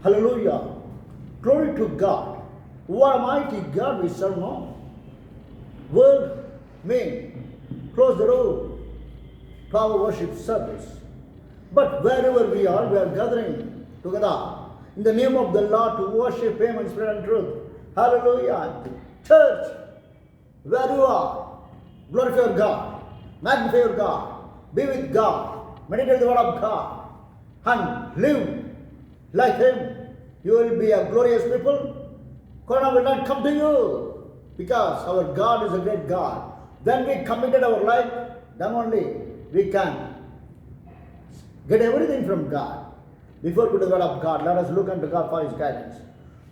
Hallelujah. Glory to God. What a mighty God we serve now. World may close the door to our worship service. But wherever we are gathering together in the name of the Lord to worship Him in spirit and truth. Hallelujah. Church, where you are, glorify your God, magnify your God, be with God, meditate the word of God, and live like Him. You will be a glorious people. Corona will not come to you because our God is a great God. When we committed our life, then only we can get everything from God. Before we do the word of God, let us look unto God for His guidance.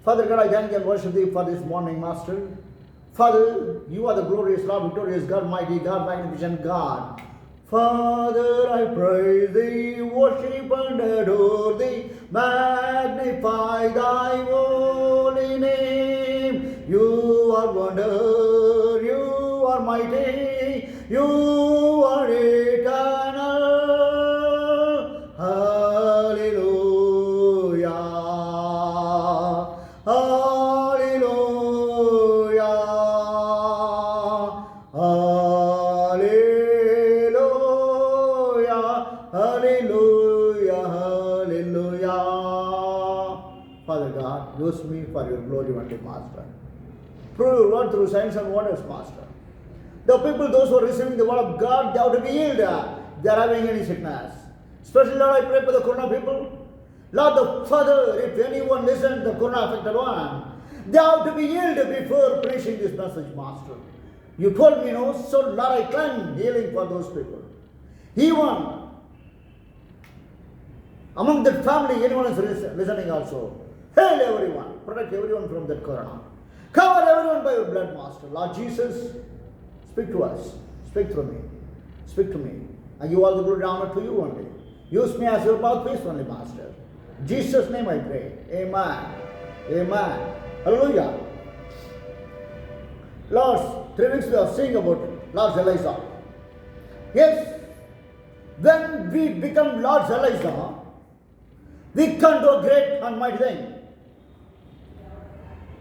Father God, I thank you and worship Thee for this morning, Master. Father, You are the glorious Lord, victorious God, mighty God, magnificent God. Father, I praise Thee, worship and adore Thee, magnify Thy holy name. You are wonder, You are mighty, You are eternal. Hallelujah. Hallelujah. Hallelujah. Hallelujah. Hallelujah. Father God, use me for Your glory, mighty Master. Prove Your word through signs and wonders, Master. The people, those who are receiving the word of God, they have to be healed. They are having any sickness. Especially, Lord, I pray for the Corona people. Lord, the Father, if anyone listens, the Corona affected one, they have to be healed before preaching this message, Master. You told me, no, so Lord, I claim healing for those people. Even among that family, anyone is listening also. Hail everyone, protect everyone from that Corona. Cover everyone by Your blood, Master. Lord Jesus, speak to us. Speak through me. Speak to me. I give all the glory and honor to You only. Use me as Your mouthpiece only, Master. In Jesus' name I pray. Amen. Amen. Hallelujah. Last 3 weeks we are seeing about Lord Elijah. Yes, when we become Lord Elijah, we can do a great and mighty thing.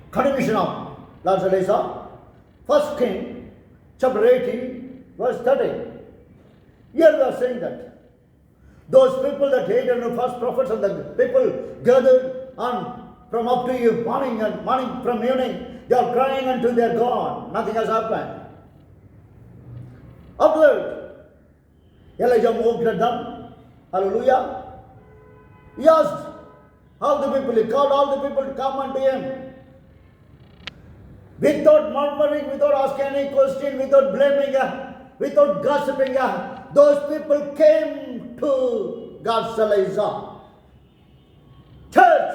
Continuation of Lord Elijah. 1 King, chapter 18, verse 30. Here we are saying that those people that hated the first prophets and the people gathered and from up to you morning from evening, they are crying unto their God. Nothing has happened. After Elijah moved at them. Hallelujah. He asked all the people, he called all the people to come unto him. Without murmuring, without asking any question, without blaming, without gossiping, those people came to God's Elijah. Church,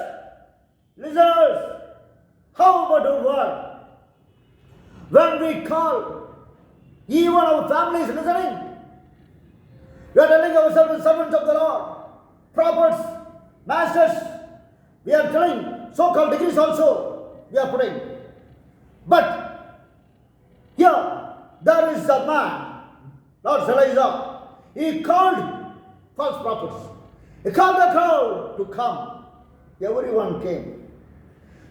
listeners, how about our word? When we call, even our family is listening. We are telling ourselves servants of the Lord, prophets, masters. We are telling so-called degrees also we are putting. But here there is a man, Lord Elijah. He called false prophets. He called the crowd to come. Everyone came.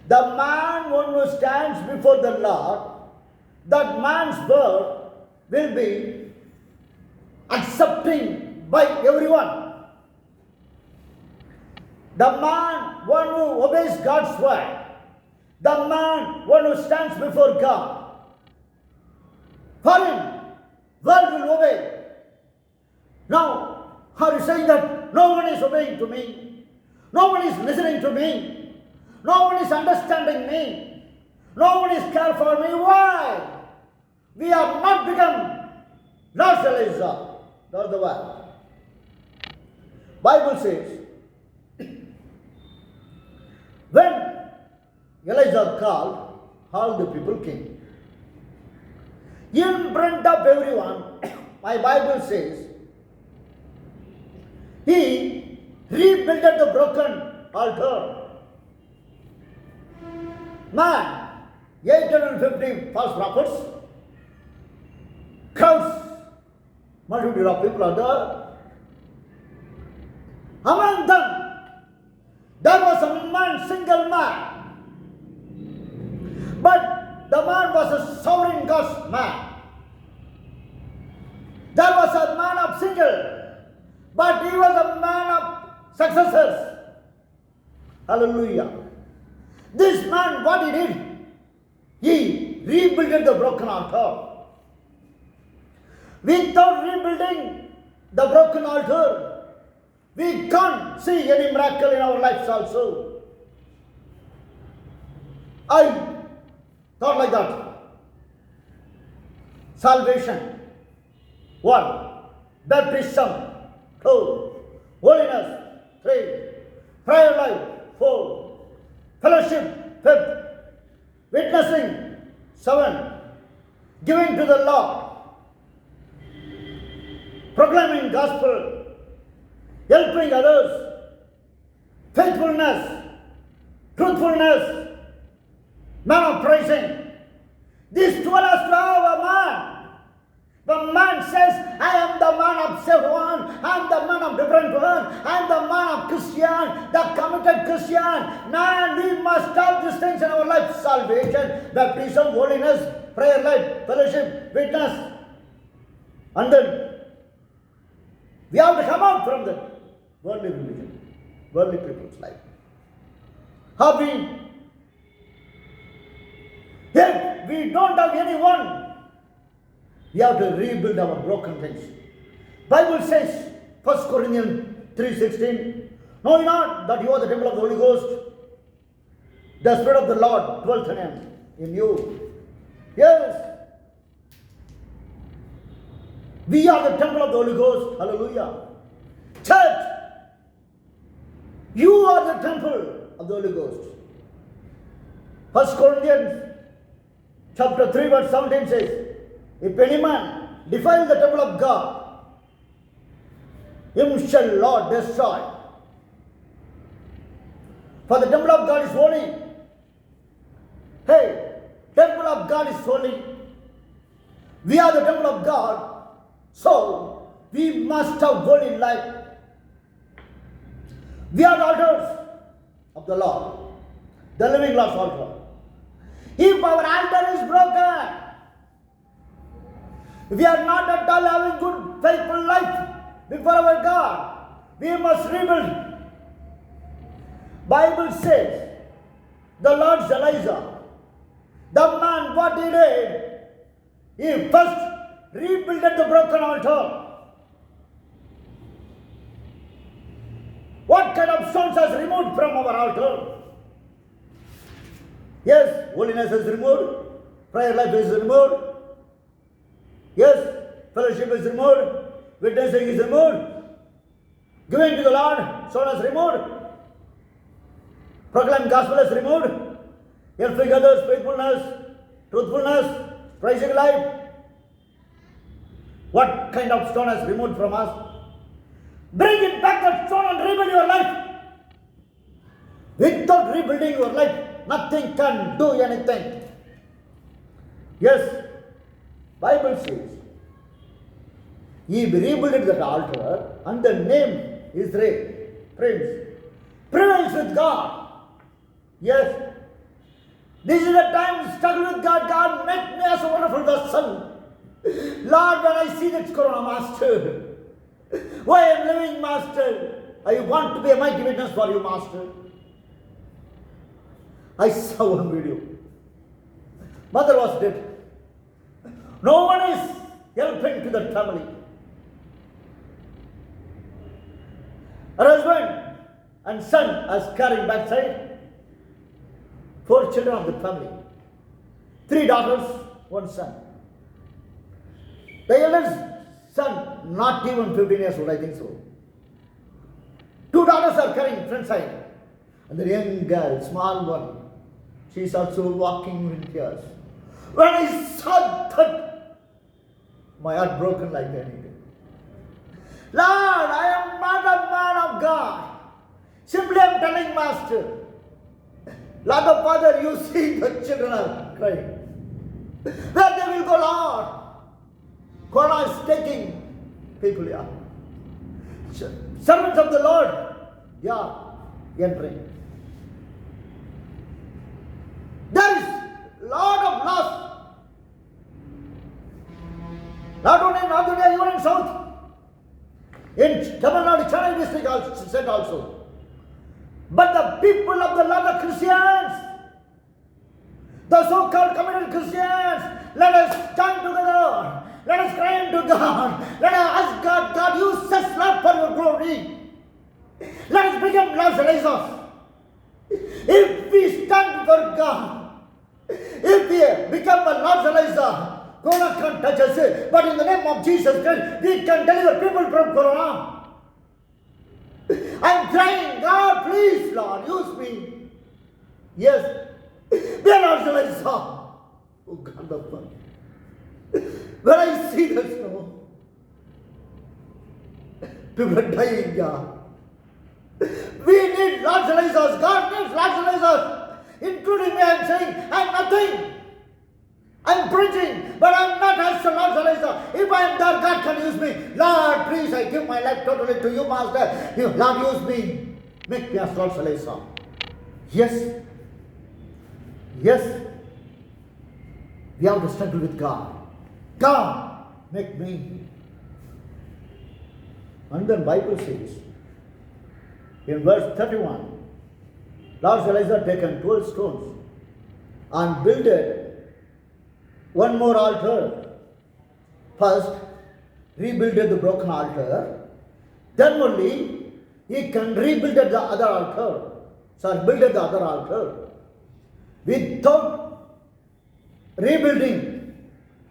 The man one who stands before the Lord, that man's word will be accepting by everyone. The man one who obeys God's word, the man one who stands before God, for him, world will obey. Now, are you saying that no one is obeying to me? No one is listening to me? No one is understanding me? No one is care for me? Why? We have not become Lord Elijah. That's the word. Bible says, when Elijah called, all the people came. In front of everyone, my Bible says, he rebuilt the broken altar. Man, 850 false prophets, crowds, multitude of people are there. Among them, there was a man single man. But the man was a sovereign God's man. There was a man of single, but he was a man of successes. Hallelujah. This man, what he did? He rebuilt the broken altar. Without rebuilding the broken altar, we can't see any miracle in our lives also. I thought like that. Salvation. 1. Baptism. 2. Holiness. 3. Prayer life. 4. Fellowship. 5. Witnessing. 7. Giving to the Lord. Proclaiming gospel. Helping others. Faithfulness. Truthfulness. Man of praising. These 12 has to have a man. The man says, I am the man of saved one, I am the man of different one, I am the man of Christian, the committed Christian. Man, we must have these things in our life. Salvation, baptism, holiness, prayer life, fellowship, witness. And then we have to come out from the worldly religion, worldly people's life. Hobby. If we don't have anyone, we have to rebuild our broken things. Bible says, 1 Corinthians 3:16, know ye not that you are the temple of the Holy Ghost? The Spirit of the Lord dwelleth in you. Yes. We are the temple of the Holy Ghost. Hallelujah. Church, you are the temple of the Holy Ghost. 1 Corinthians chapter 3 verse 17 says, if any man defile the temple of God, him shall Lord destroy. For the temple of God is holy. Hey, temple of God is holy. We are the temple of God, so we must have holy life. We are the altars of the Lord, the living Lord's altar. If our altar is broken, we are not at all having good, faithful life before our God, we must rebuild. Bible says, the Lord's Elijah, the man, what he did, he first rebuilt the broken altar. What kind of stones has removed from our altar? Yes, holiness is removed, prayer life is removed. Yes, fellowship is removed, witnessing is removed, giving to the Lord, so is removed, proclaim gospel is removed, helping others, faithfulness, truthfulness, praising life. What kind of stone has removed from us? Bring it back, that stone, and rebuild your life. Without rebuilding your life, nothing can do anything. Yes, Bible says, he rebuilt that altar, and the name is Prince. Prevails with God. Yes. This is the time to struggle with God. God, make me as a wonderful vessel. Lord, when I see that Corona Master, why I am living, Master, I want to be a mighty witness for you, Master. I saw one video. Mother was dead. No one is helping to that family. Her husband and son are carrying backside. 4 children of the family. 3 daughters, 1 son. The eldest son, not even 15 years old, I think so. 2 daughters are carrying front side. And the young girl, small one, she is also walking in tears. When I saw that, my heart broken like anything. Lord, I am not a man of God. Simply I am telling Master, Lord the Father, you see the children are crying. Where they will go, Lord? Corona is taking people here. Servants of the Lord, yeah, entering. lot of loss. Not only in North India, even in South. In Tamil Nadu, Chennai district also, said also. But the people of the Lord, the Christians, the so-called committed Christians, let us stand together. Let us cry unto God. Let us ask God, God, use us, Lord, for your glory. Let us become Lord's Elizabeth. If we stand for God, if we become a Lord's Elizabeth, Corona can't touch us. But in the name of Jesus Christ, we can deliver people from Corona. I'm crying, God, please, Lord, use me. Yes. Be a Lord's Elizabeth. Oh, God the Father. When I see the snow, people are dying, God. We need Lord's Elizabeth. God needs Lord's Elizabeth. Including me, I'm saying, I'm nothing. I'm preaching, but I'm not as the Lord's Elizabeth. If I am there, God can use me. Lord, please, I give my life totally to you, Master. Lord, use me. Make me as Lord's Elizabeth. Yes. Yes. We have to struggle with God. God, make me. And then Bible says, in verse 31, Lord's Elizabeth taken 12 stones and builded one more altar. First, rebuilded the broken altar. Then only he can rebuild the other altar. So build the other altar. Without rebuilding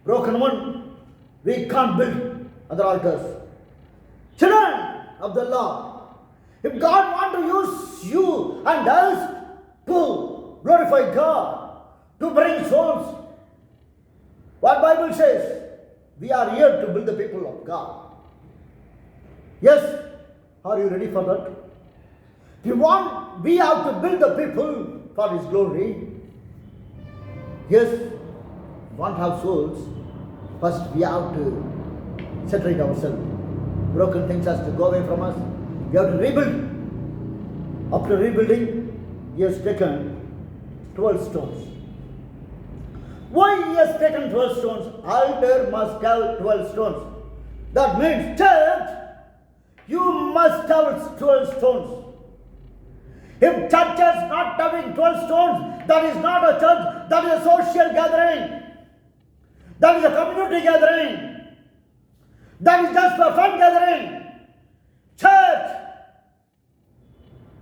broken one, we can't build other altars. Children of the Lord, if God wants to use you and us to glorify God, to bring souls, what Bible says? We are here to build the people of God. Yes? Are you ready for that? We have to build the people for His glory. Yes? Want to have souls? First we have to separate ourselves. Broken things has to go away from us. We have to rebuild. After rebuilding, He has taken 12 stones. Why He has taken 12 stones? Altar must have 12 stones. That means, church, you must have 12 stones. If church is not having 12 stones, that is not a church, that is a social gathering. That is a community gathering. That is just a fun gathering. Church,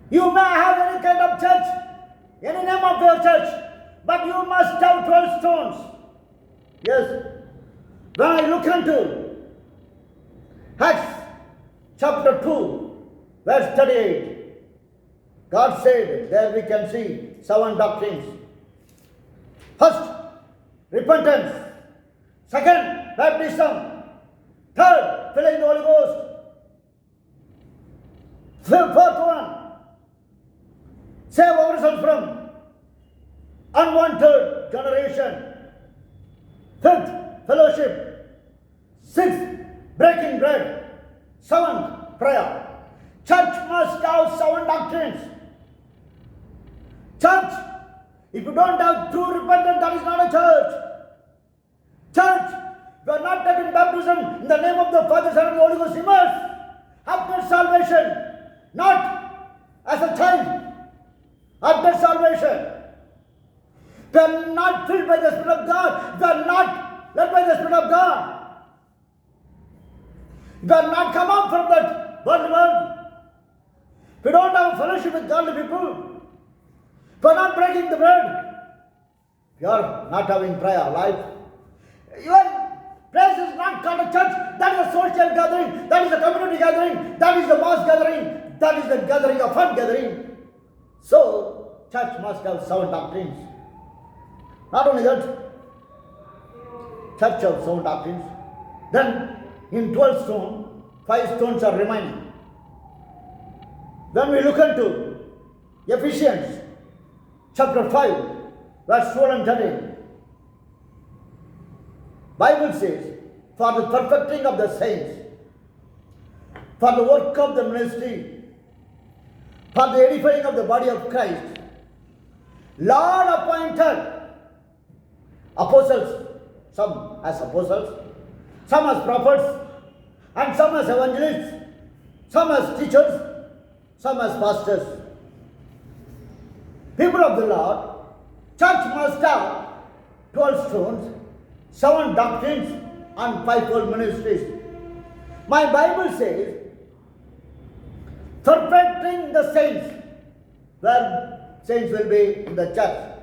you may have any kind of church, any name of your church, but you must have 12 stones. Yes. When I look into Acts chapter 2, verse 38, God said, there we can see 7 doctrines. First, repentance. Second, baptism. Third, filling the Holy Ghost. Fourth one, save ourselves from unwanted generation. Fifth, fellowship. Sixth, breaking bread. Seventh, prayer. Church must have 7 doctrines. Church, if you don't have true repentance, that is not a church. Church, you are not taking baptism in the name of the Father, Son, and the Holy Ghost. Immerse after salvation, not as a child. After salvation, we are not filled by the Spirit of God. We are not led by the Spirit of God. We are not come out from that world. We don't have a fellowship with godly people. We are not breaking the bread. We are not having prayer life. Your place is not called a church. That is a social gathering. That is a community gathering. That is a mass gathering. That is the gathering, a fun gathering. So, church must have 7 doctrines. Not only that, church has 7 doctrines. Then, in 12 stones, 5 stones are remaining. When we look into Ephesians chapter 5, verse 12 and 13, Bible says, for the perfecting of the saints, for the work of the ministry, for the edifying of the body of Christ, Lord appointed apostles, some as apostles, some as prophets, and some as evangelists, some as teachers, some as pastors. People of the Lord, church must have 12 stones, 7 doctrines, and 5-fold ministries. My Bible says, perfecting the saints, where saints will be in the church.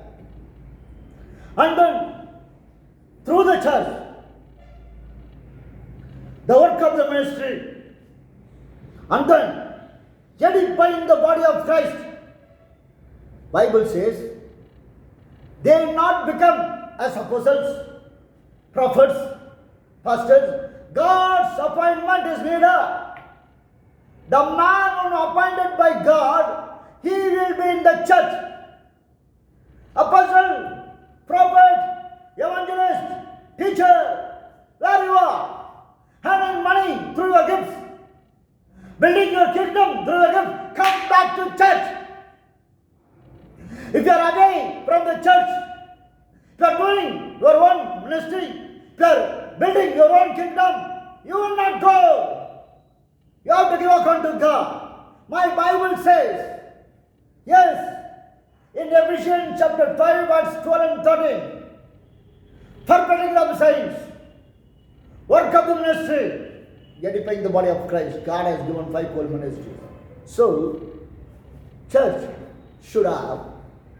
And then, through the church, the work of the ministry, and then edifying the body of Christ. Bible says, they will not become as apostles, prophets, pastors. God's appointment is needed. The man who is appointed by God, he will be in the church. Apostle, prophet, evangelist, teacher, where you are, having money through your gifts, building your kingdom through your gifts, come back to church. If you are away from the church, if you are doing your own ministry, if you are building your own kingdom, you will not go. You have to give account to God. My Bible says, yes, in Ephesians chapter 5, verse 12 and 13, perfecting of the saints, work of the ministry, edifying the body of Christ. God has given 5-fold ministries. So, church should have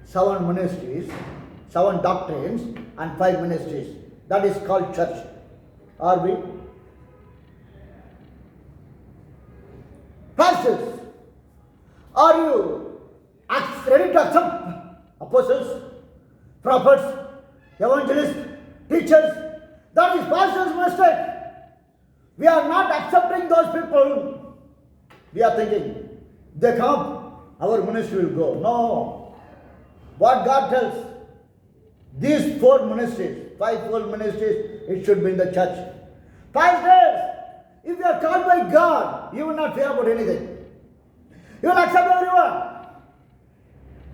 7 ministries, 7 doctrines, and 5 ministries. That is called church. Are we? Pastors, are you ready to accept apostles, prophets, evangelists, teachers? That is pastor's mistake. We are not accepting those people. We are thinking, they come, our ministry will go. No. What God tells, these 4 ministries, 5-fold ministries, it should be in the church. Pastors, if you are called by God, you will not fear about anything. You will accept everyone.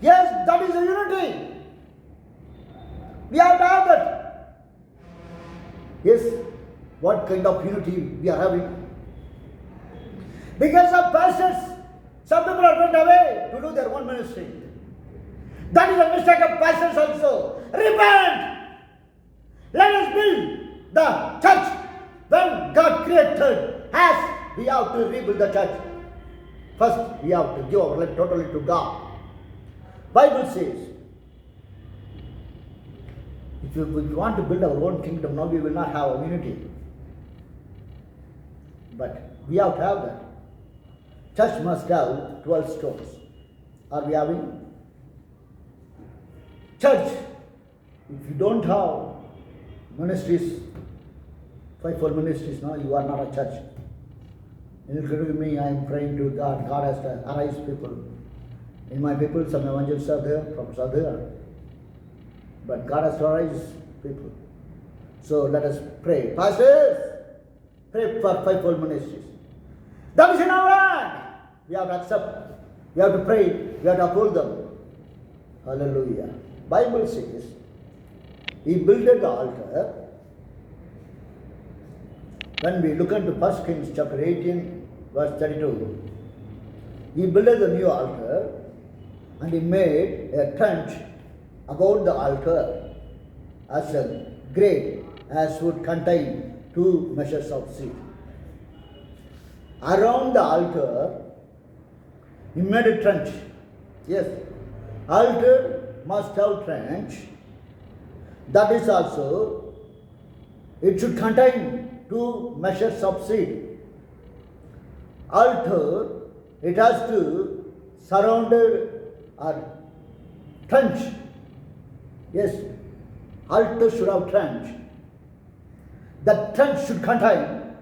Yes, that is the unity. We have to have that. Yes, what kind of unity we are having? Because of pastors, some people are going away to do their own ministry. That is a mistake of pastors also. Repent! Let us build the church. When God created us, we have to rebuild the church. First, we have to give our life totally to God. Bible says, if we want to build our own kingdom, now we will not have unity. But we have to have that. Church must have 12 stones. Are we having? Church, if you don't have ministries, 5-fold ministries, no, you are not a church. Including me, I am praying to God. God has to arise people. In my people, some evangelists are there, prophets are there. But God has to arise people. So let us pray. Pastors, pray for 5-fold ministries. That is in our hand. We have to accept. We have to pray. We have to uphold them. Hallelujah. Bible says, he built the altar. When we look into 1 Kings chapter 18, verse 32, he built the new altar and he made a trench about the altar as a grate as would contain 2 measures of seed. Around the altar, he made a trench. Yes, altar must have trench. That is also, it should contain 2 measures of seed. Altar, it has to surround or trench. Yes, altar should have trench. The trench should contain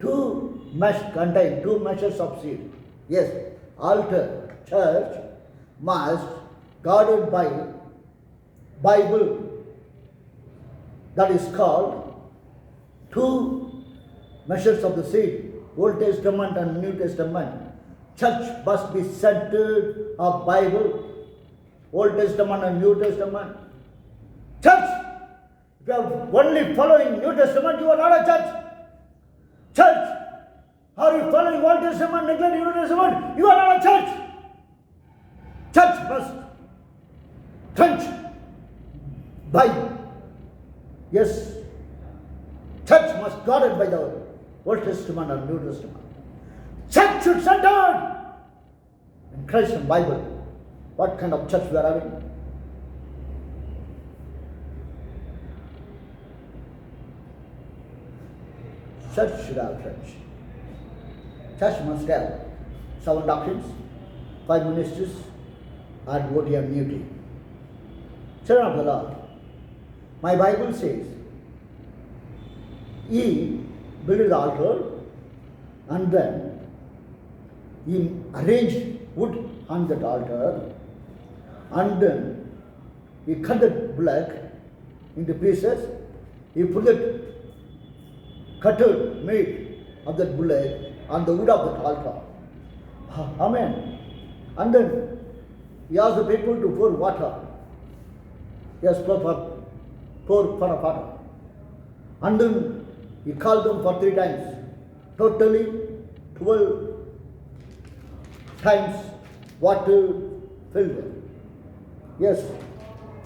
2 measures of seed. Yes, altar, church must guarded by Bible. That is called 2 measures of the seed, Old Testament and New Testament. Church must be centered of Bible, Old Testament and New Testament. Church, you are only following New Testament, you are not a church. Church, are you following Old Testament, neglecting New Testament? You are not a church. Church must trench by, yes, church must guarded by the Old Testament and New Testament. Church should center in Christ and Bible. What kind of church we are having? Church should have church. Church must have 7 doctrines, 5 ministries, and OTM duty. Children of the Lord, my Bible says, he built the altar and then he arranged wood on that altar and then he cut the block into pieces. He put the cutted meat of that bullock on the wood of the altar. Amen. And then he asked the people to pour water. Yes, pour water. And then he called them for 3 times. Totally 12 times water filled them. Yes,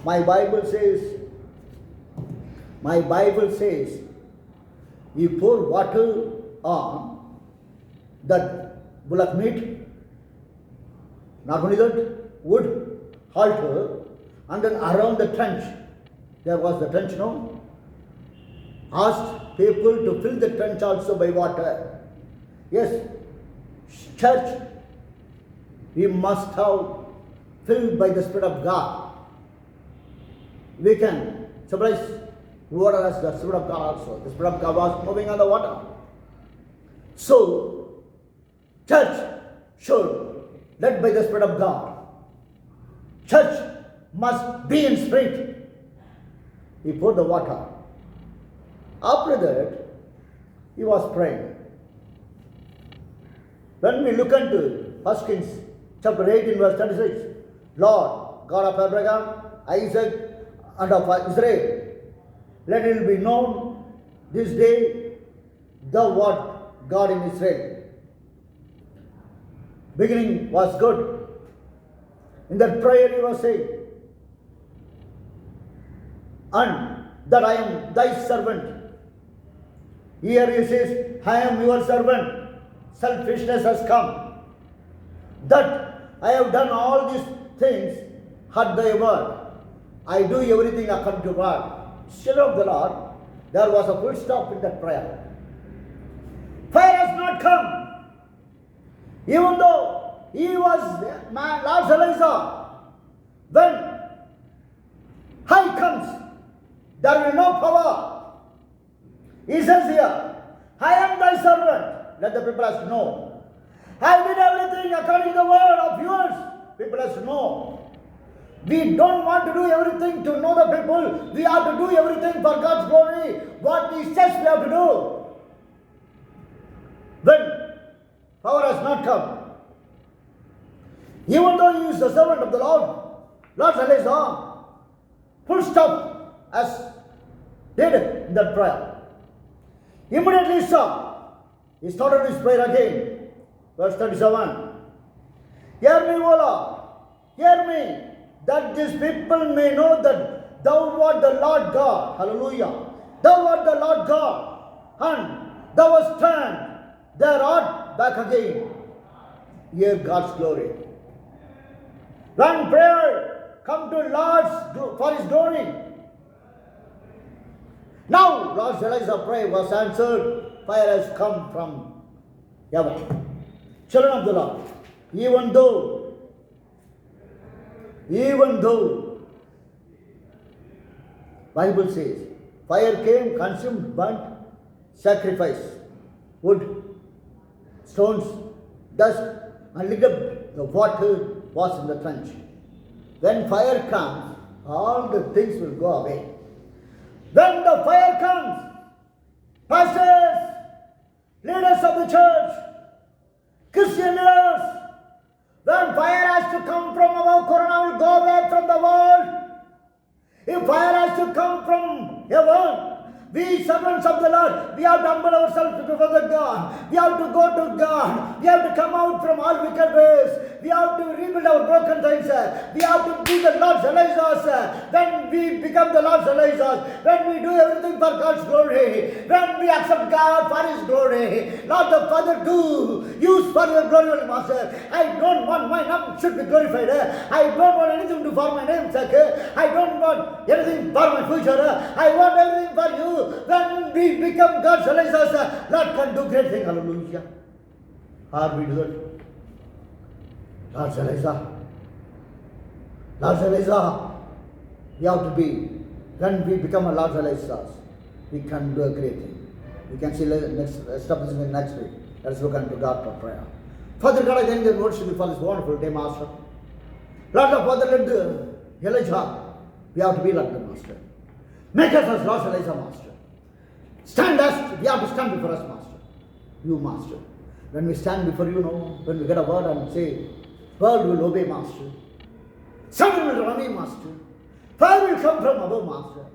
my Bible says, you pour water on that bullock meat, not only that, wood, altar, and then around the trench, there was the trench, no? Asked people to fill the trench also by water. Yes, church, we must have filled by the Spirit of God. We can symbolize water as the Spirit of God also. The Spirit of God was moving on the water. So, church should, led by the Spirit of God. Church must be in spirit. He poured the water. After that, he was praying. When we look into 1 Kings chapter 18 verse 26, Lord, God of Abraham, Isaac, and of Israel, let it be known this day thou art God in Israel. Beginning was good. In that prayer he was saying, and that I am thy servant. Here he says, I am your servant. Selfishness has come. That I have done all these things at thy word. I do everything according to God. Children of the Lord, there was a full stop in that prayer. Fire has not come. Even though he was Lord Elijah, when high comes, there will be no power. He says here, I am thy servant. Let the people has to know. I did everything according to the word of yours. People has to know. We don't want to do everything to know the people. We have to do everything for God's glory. What He says we have to do. When power has not come, even though he is the servant of the Lord, Lord Elijah, full stop as did in that prayer. Immediately he started his prayer again. Verse 37. Hear me, O Lord, hear me, that these people may know that thou art the Lord God. Hallelujah. Thou art the Lord God, and thou hast turned their heart back again. Hear God's glory. When prayer come to Lord's for His glory. Now Lord Elijah's prayer was answered. Fire has come from heaven. Children of the Lord, even though Bible says fire came, consumed, burnt, sacrifice, wood, stones, dust, and lit up the water was in the trench. When fire comes, all the things will go away. When the fire comes, pastors, leaders of the church, Christian leaders, when fire has to come from above, Corona will go away from the world. If fire has to come from heaven, we servants of the Lord, we have to humble ourselves before the God. We have to go to God. We have to come out from all wicked ways. We have to rebuild our broken things. We have to be the Lord's Elijahs. When we become the Lord's Elijahs, when we do everything for God's glory, when we accept God for His glory, Lord the Father, do use for your glory, Master. I don't want my name should be glorified. I don't want anything to for my name's sake. I don't want anything for my future. I want everything for you. When we become God's Elijahs, Lord can do great things. Hallelujah. Are we do that? Lord's Elijah. Lord's Elijah. We have to be. When we become a Lord's Elijah, we can do a great thing. We can see next establishing the next week. Let us look unto God for prayer. Father God, I thank you and worship you for this wonderful day, Master. Lord the Father, let the Elijah, we have to be like the Master. Make us as Lord's Elijah, Master. Stand us, we have to stand before us, Master. You, Master. When we stand before you, when we get a word and say, world will obey, Master. Sun will run in, Master. Fire will come from above, Master.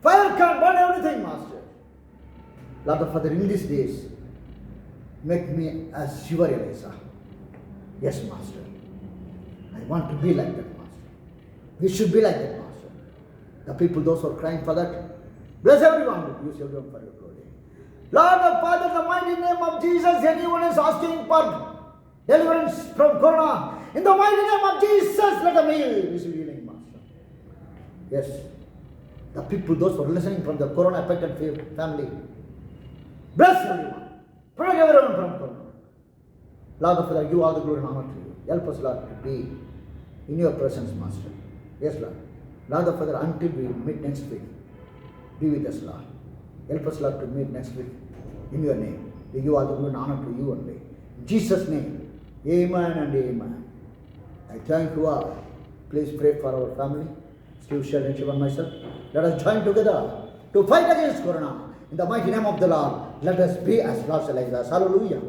Fire can burn everything, Master. Lord the Father, in these days, make me as your Elijah. Yes, Master. I want to be like that, Master. We should be like that, Master. The people, those who are crying for that, bless everyone, use everyone for your glory. Lord the Father, in the mighty name of Jesus, anyone is asking for deliverance from Corona, in the mighty name of Jesus, let them receive healing, Master. Yes, the people, those who are listening from the Corona affected family, bless everyone, protect everyone from Corona. Lord the Father, give all the glory and honor to you. Help us, Lord, to be in your presence, Master. Yes, Lord. Lord the Father, until we meet next week, be with us, Lord. Help us, Lord, to meet next week in your name. We give all the glory and honor to you only. In Jesus' name, amen and amen. I thank you all. Please pray for our family, Steve, Shell, and Shiva, and myself. Let us join together to fight against Corona. In the mighty name of the Lord, let us be as Lord's Elijah. Hallelujah.